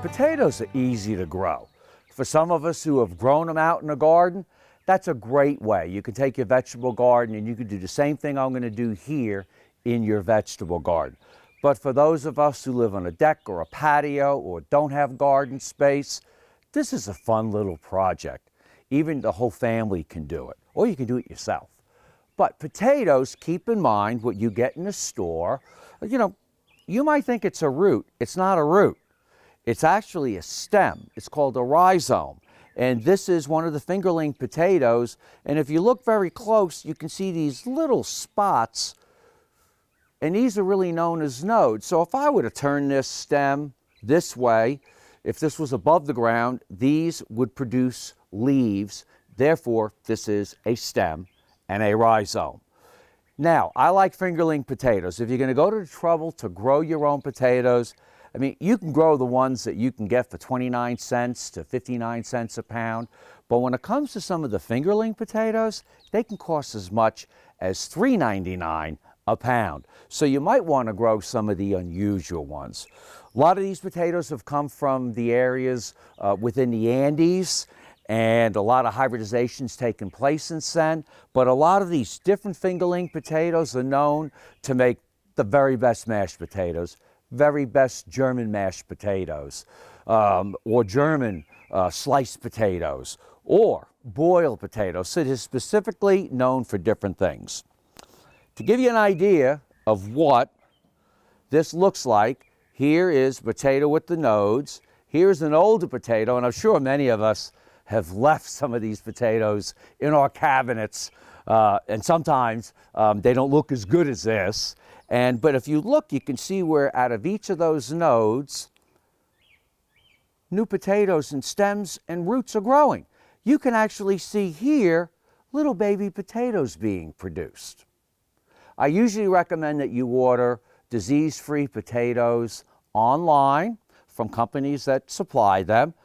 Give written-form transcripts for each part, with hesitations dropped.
Potatoes are easy to grow. For some of us who have grown them out in the garden, that's a great way. You can take your vegetable garden and you can do the same thing I'm going to do here in your vegetable garden. But for those of us who live on a deck or a patio or don't have garden space, this is a fun little project. Even the whole family can do it, or you can do it yourself. But potatoes, keep in mind what you get in the store. You know, you might think it's a root. It's not a root. It's actually a stem. It's called a rhizome. And this is one of the fingerling potatoes. And if you look very close, you can see these little spots. And these are really known as nodes. So if I were to turn this stem this way, if this was above the ground, these would produce leaves. Therefore, this is a stem and a rhizome. Now, I like fingerling potatoes. If you're going to go to the trouble to grow your own potatoes, I mean, you can grow the ones that you can get for 29 cents to 59 cents a pound. But when it comes to some of the fingerling potatoes, they can cost as much as $3.99 a pound. So you might want to grow some of the unusual ones. A lot of these potatoes have come from the areas within the Andes, and a lot of hybridization's taken place since then. But a lot of these different fingerling potatoes are known to make the very best mashed potatoes, very best German mashed potatoes, or German sliced potatoes, or boiled potatoes. So it is specifically known for different things. To give you an idea of what this looks like, here is potato with the nodes. Here's an older potato, and I'm sure many of us have left some of these potatoes in our cabinets, and sometimes they don't look as good as this. But if you look, you can see where out of each of those nodes, new potatoes and stems and roots are growing. You can actually see here little baby potatoes being produced. I usually recommend that you order disease-free potatoes online from companies that supply them.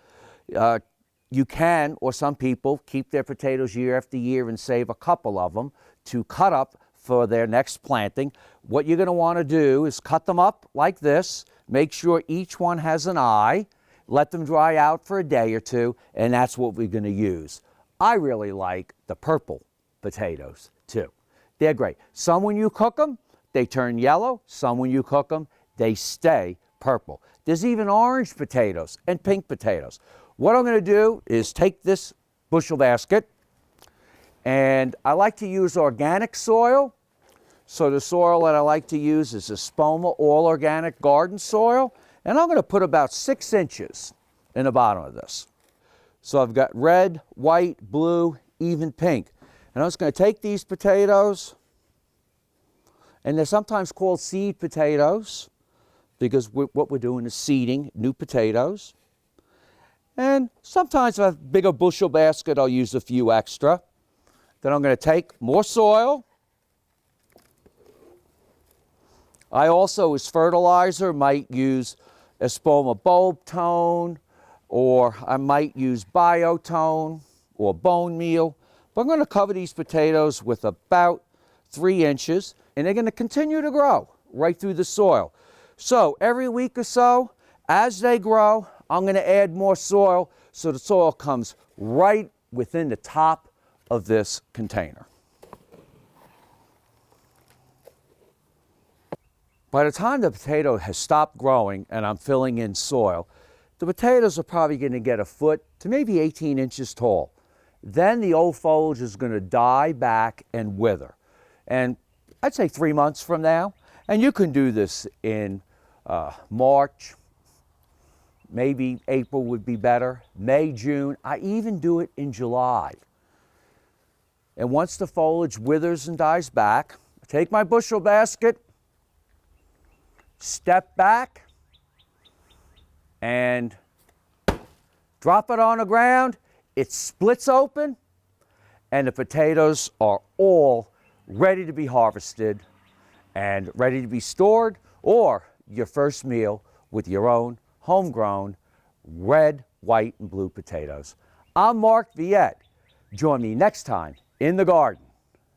You can, or some people, keep their potatoes year after year and save a couple of them to cut up for their next planting. What you're going to want to do is cut them up like this, make sure each one has an eye, let them dry out for a day or two, and that's what we're going to use. I really like the purple potatoes too. They're great. Some when you cook them, they turn yellow. Some when you cook them, they stay purple. There's even orange potatoes and pink potatoes. What I'm going to do is take this bushel basket, and I like to use organic soil. So the soil that I like to use is a Spoma all organic garden soil, and I'm going to put about 6 inches in the bottom of this. So I've got red, white, blue, even pink. And I'm just going to take these potatoes, and they're sometimes called seed potatoes because what we're doing is seeding new potatoes. And sometimes if I have a bigger bushel basket, I'll use a few extra. Then I'm going to take more soil. I also, as fertilizer, might use Espoma bulb tone, or I might use biotone or bone meal. But I'm going to cover these potatoes with about 3 inches, and they're going to continue to grow right through the soil. So every week or so, as they grow, I'm going to add more soil so the soil comes right within the top of this container. By the time the potato has stopped growing and I'm filling in soil, the potatoes are probably going to get a foot to maybe 18 inches tall. Then the old foliage is going to die back and wither. And I'd say 3 months from now, and you can do this in March, maybe April would be better, May, June. I even do it in July. And once the foliage withers and dies back, I take my bushel basket, step back, and drop it on the ground. It splits open, and the potatoes are all ready to be harvested and ready to be stored, or your first meal with your own homegrown red, white, and blue potatoes. I'm Mark Viette. Join me next time in the garden.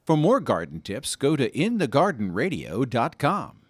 For more garden tips, go to inthegardenradio.com.